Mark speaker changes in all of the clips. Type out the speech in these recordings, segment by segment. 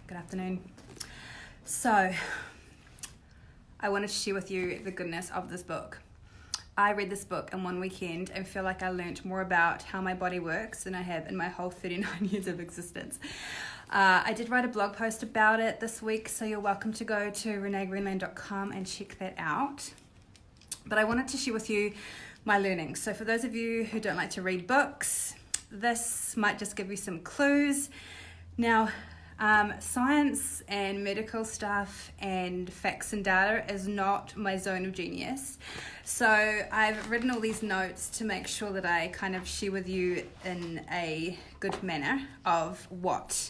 Speaker 1: Good afternoon. So, I wanted to share with you the goodness of this book. I read this book in one weekend and feel like I learnt more about how my body works than I have in my whole 39 years of existence. I did write a blog post about it this week, so you're welcome to go to reneegreenland.com and check that out. But I wanted to share with you my learnings. So for those of you who don't like to read books, this might just give you some clues. Now, science and medical stuff and facts and data is not my zone of genius. So I've written all these notes to make sure that I kind of share with you in a good manner of what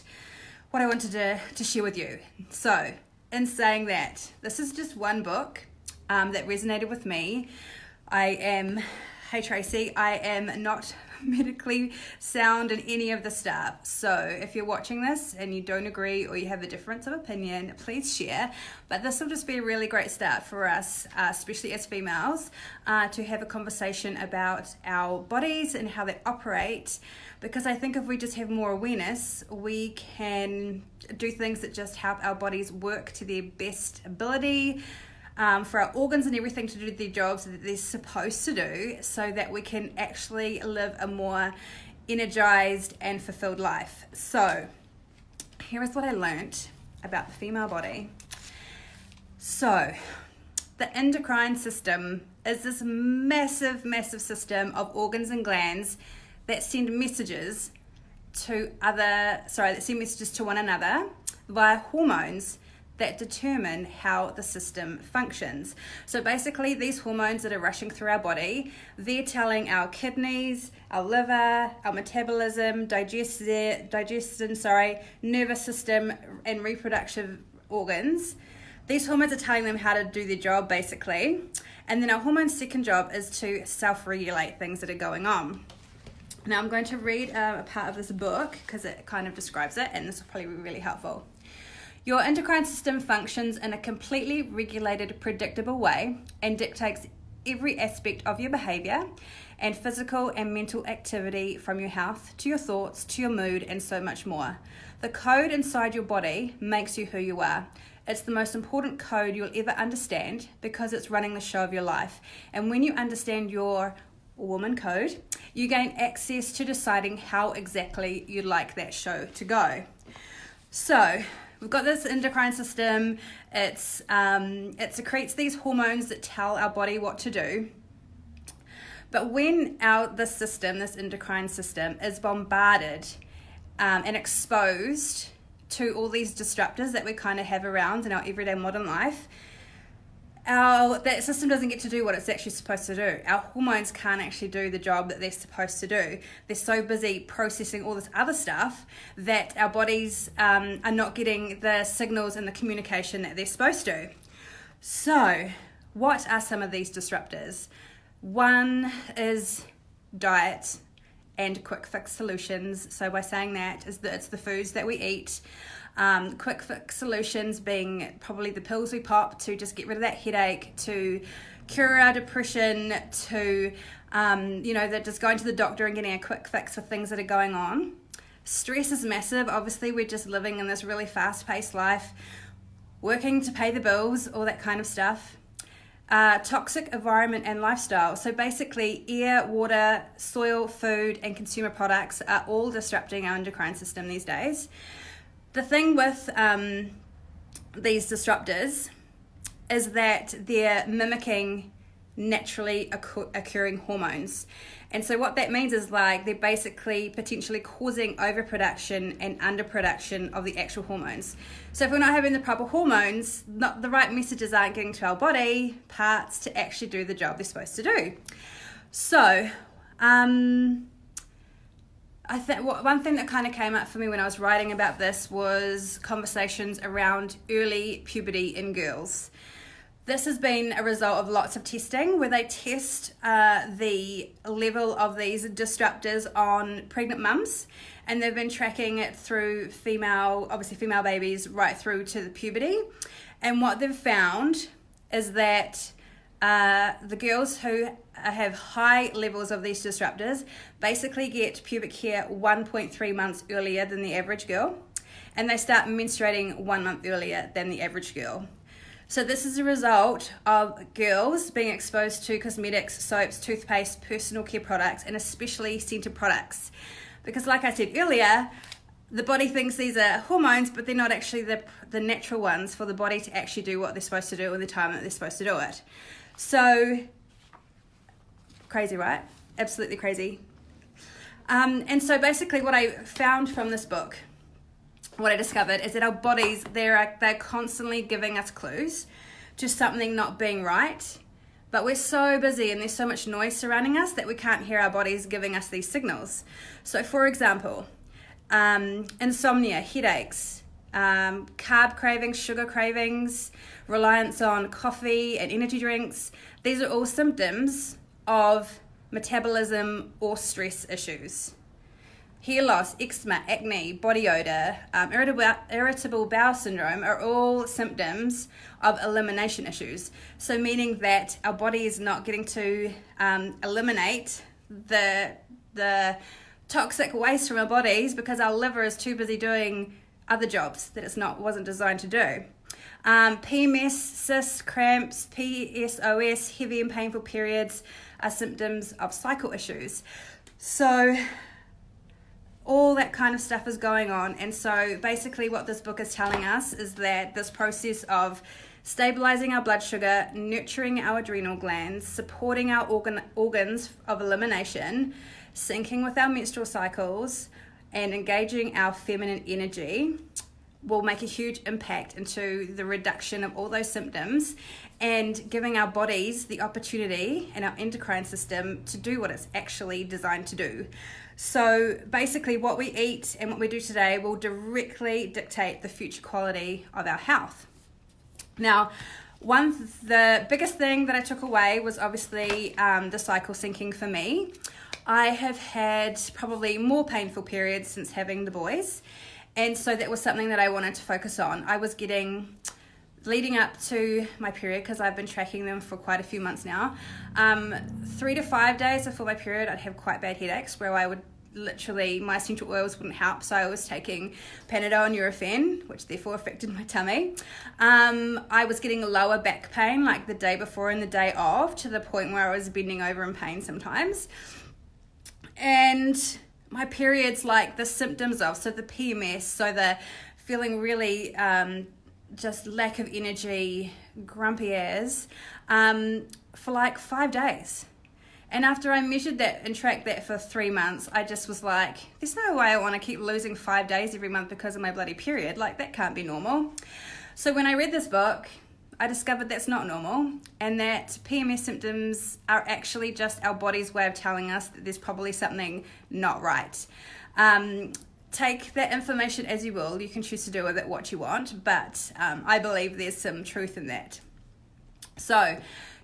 Speaker 1: I wanted to share with you. So in saying that, this is just one book that resonated with me. Hey Tracy, I am not medically sound in any of the stuff. So if you're watching this and you don't agree or you have a difference of opinion, please share. But this will just be a really great start for us, especially as females, to have a conversation about our bodies and how they operate. Because I think if we just have more awareness, we can do things that just help our bodies work to their best ability, for our organs and everything to do their jobs that they're supposed to do, so that we can actually live a more energized and fulfilled life. So here is what I learned about the female body. So the endocrine system is this massive system of organs and glands that send messages to one another via hormones that determine how the system functions. So basically, these hormones that are rushing through our body, they're telling our kidneys, our liver, our metabolism, digestion, nervous system, and reproductive organs. These hormones are telling them how to do their job, basically. And then our hormone's second job is to self-regulate things that are going on. Now I'm going to read a part of this book because it kind of describes it, and this will probably be really helpful. Your endocrine system functions in a completely regulated, predictable way and dictates every aspect of your behavior and physical and mental activity, from your health to your thoughts to your mood and so much more. The code inside your body makes you who you are. It's the most important code you'll ever understand because it's running the show of your life. And when you understand your woman code, you gain access to deciding how exactly you'd like that show to go. So we've got this endocrine system. It secretes these hormones that tell our body what to do. But when this endocrine system, is bombarded and exposed to all these disruptors that we kind of have around in our everyday modern life, that system doesn't get to do what it's actually supposed to do. Our hormones can't actually do the job that they're supposed to do. They're so busy processing all this other stuff that our bodies are not getting the signals and the communication that they're supposed to. So, what are some of these disruptors? One is diet and quick fix solutions. So by saying that, it's the foods that we eat. Quick fix solutions being probably the pills we pop to just get rid of that headache, to cure our depression, to that just going to the doctor and getting a quick fix for things that are going on. Stress is massive. Obviously, we're just living in this really fast-paced life, working to pay the bills, all that kind of stuff. Toxic environment and lifestyle. So basically, air, water, soil, food, and consumer products are all disrupting our endocrine system these days. The thing with these disruptors is that they're mimicking naturally occurring hormones. And so what that means is they're basically potentially causing overproduction and underproduction of the actual hormones. So if we're not having the proper hormones, the right messages aren't getting to our body parts to actually do the job they're supposed to do. So I think one thing that kind of came up for me when I was writing about this was conversations around early puberty in girls. This has been a result of lots of testing where they test the level of these disruptors on pregnant mums, and they've been tracking it through female babies right through to the puberty. And what they've found is that the girls who have high levels of these disruptors basically get pubic hair 1.3 months earlier than the average girl. and they start menstruating 1 month earlier than the average girl. So this is a result of girls being exposed to cosmetics, soaps, toothpaste, personal care products, and especially scented products. Because like I said earlier, the body thinks these are hormones, but they're not actually the natural ones for the body to actually do what they're supposed to do in the time that they're supposed to do it. So, crazy, right? Absolutely crazy. And so basically what I found from this book, what I discovered is that our bodies, they're constantly giving us clues to something not being right, but we're so busy and there's so much noise surrounding us that we can't hear our bodies giving us these signals. So for example, insomnia, headaches, carb cravings, sugar cravings, reliance on coffee and energy drinks, these are all symptoms of metabolism or stress issues. Hair loss, eczema, acne, body odor, irritable bowel syndrome are all symptoms of elimination issues. So meaning that our body is not getting to eliminate the toxic waste from our bodies because our liver is too busy doing other jobs that wasn't designed to do. PMS, cysts, cramps, PSOS, heavy and painful periods are symptoms of cycle issues. So all that kind of stuff is going on. And so basically what this book is telling us is that this process of stabilizing our blood sugar, nurturing our adrenal glands, supporting our organs of elimination, syncing with our menstrual cycles, and engaging our feminine energy will make a huge impact into the reduction of all those symptoms and giving our bodies the opportunity and our endocrine system to do what it's actually designed to do. So basically what we eat and what we do today will directly dictate the future quality of our health. Now, the biggest thing that I took away was obviously the cycle syncing for me. I have had probably more painful periods since having the boys, and so that was something that I wanted to focus on. I was getting, leading up to my period, because I've been tracking them for quite a few months now, 3 to 5 days before my period I'd have quite bad headaches where I would literally, my essential oils wouldn't help, so I was taking Panadol and Nurofen, which therefore affected my tummy. I was getting lower back pain like the day before and the day of, to the point where I was bending over in pain sometimes. And my periods, like the symptoms of, so the PMS, so the feeling really just lack of energy, grumpy as, for like 5 days. And after I measured that and tracked that for 3 months, I just was like, there's no way I want to keep losing 5 days every month because of my bloody period. Like, that can't be normal. So when I read this book, I discovered that's not normal, and that PMS symptoms are actually just our body's way of telling us that there's probably something not right. Take that information as you will. You can choose to do with it what you want, but I believe there's some truth in that. So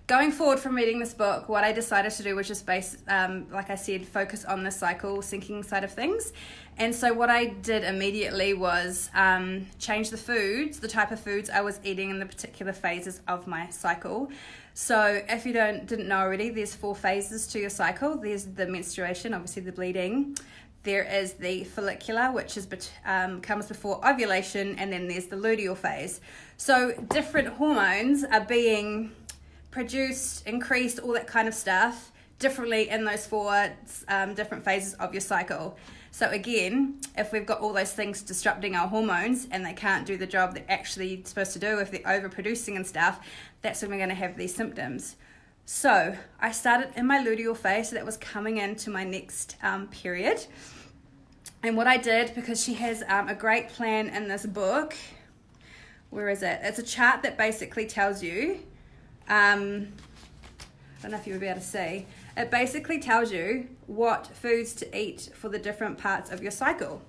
Speaker 1: going forward from reading this book, what I decided to do was just like I said, focus on the cycle syncing side of things. And so what I did immediately was change the type of foods I was eating in the particular phases of my cycle. So if you didn't know already, there's 4 phases to your cycle. There's the menstruation, obviously the bleeding. There is the follicular, which comes before ovulation, and then there's the luteal phase. So different hormones are being produced, increased, all that kind of stuff differently in those 4 different phases of your cycle. So again, if we've got all those things disrupting our hormones and they can't do the job they're actually supposed to do, if they're overproducing and stuff, that's when we're going to have these symptoms. So I started in my luteal phase, so that was coming into my next period. And what I did, because she has a great plan in this book, where is it? It's a chart that basically tells you, I don't know if you'll be able to see, it basically tells you what foods to eat for the different parts of your cycle.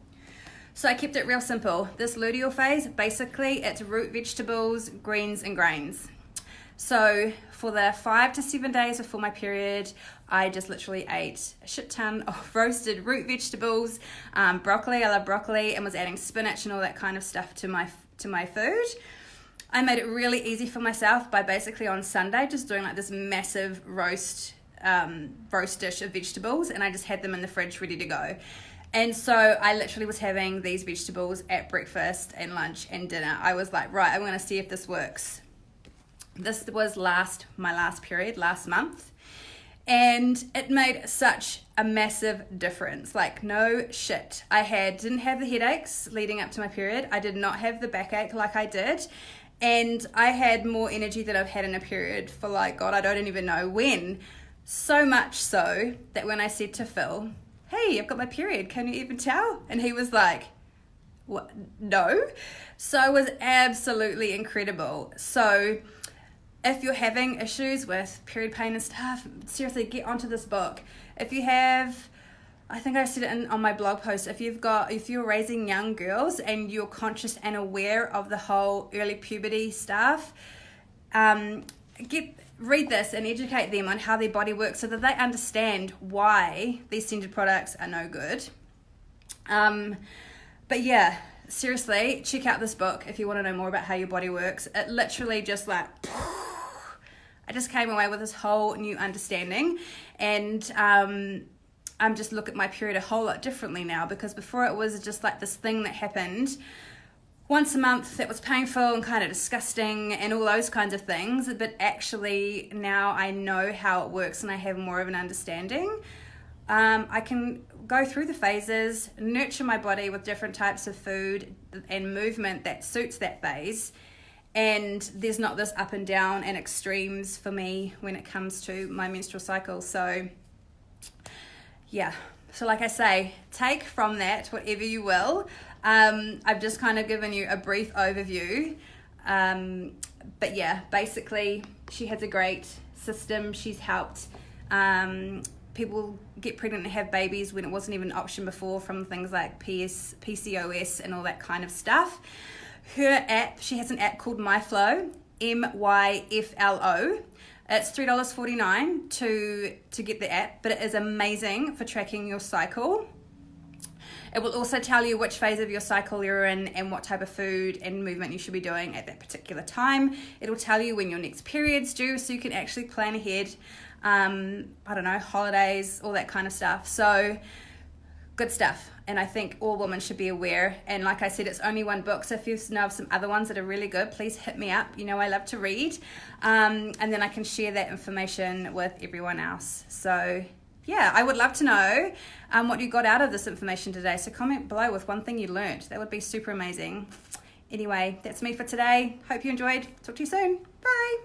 Speaker 1: So I kept it real simple. This luteal phase, basically it's root vegetables, greens and grains. So for the 5 to 7 days before my period, I just literally ate a shit ton of roasted root vegetables, broccoli, I love broccoli, and was adding spinach and all that kind of stuff to my food. I made it really easy for myself by basically on Sunday just doing like this massive roast dish of vegetables, and I just had them in the fridge ready to go. And so I literally was having these vegetables at breakfast and lunch and dinner. I was like, right, I'm going to see if this works. This was my last period, last month. And it made such a massive difference. Like, no shit. Didn't have the headaches leading up to my period. I did not have the backache like I did. And I had more energy than I've had in a period for, like, God, I don't even know when. So much so that when I said to Phil, hey, I've got my period, can you even tell? And he was like, what? No. So it was absolutely incredible. So if you're having issues with period pain and stuff, seriously, get onto this book. If you have, I think I said it on my blog post, if you're raising young girls and you're conscious and aware of the whole early puberty stuff, read this and educate them on how their body works so that they understand why these scented products are no good. But yeah, seriously, check out this book if you want to know more about how your body works. It literally just like, I just came away with this whole new understanding, and I'm just look at my period a whole lot differently now, because before it was just like this thing that happened once a month that was painful and kind of disgusting and all those kinds of things, but actually now I know how it works and I have more of an understanding. I can go through the phases, nurture my body with different types of food and movement that suits that phase, and there's not this up and down and extremes for me when it comes to my menstrual cycle. So yeah, so like I say, take from that whatever you will. I've just kind of given you a brief overview, but yeah, basically she has a great system. She's helped people get pregnant and have babies when it wasn't even an option before, from things like PCOS and all that kind of stuff. Her app, she has an app called MyFlow, MYFLO. It's $3.49 to get the app, but it is amazing for tracking your cycle. It will also tell you which phase of your cycle you're in and what type of food and movement you should be doing at that particular time. It'll tell you when your next period's due, so you can actually plan ahead. I don't know, holidays, all that kind of stuff. So good stuff. And I think all women should be aware. And like I said, it's only one book. So if you know of some other ones that are really good, please hit me up. You know, I love to read. And then I can share that information with everyone else. So yeah, I would love to know what you got out of this information today. So comment below with one thing you learned. That would be super amazing. Anyway, that's me for today. Hope you enjoyed. Talk to you soon. Bye.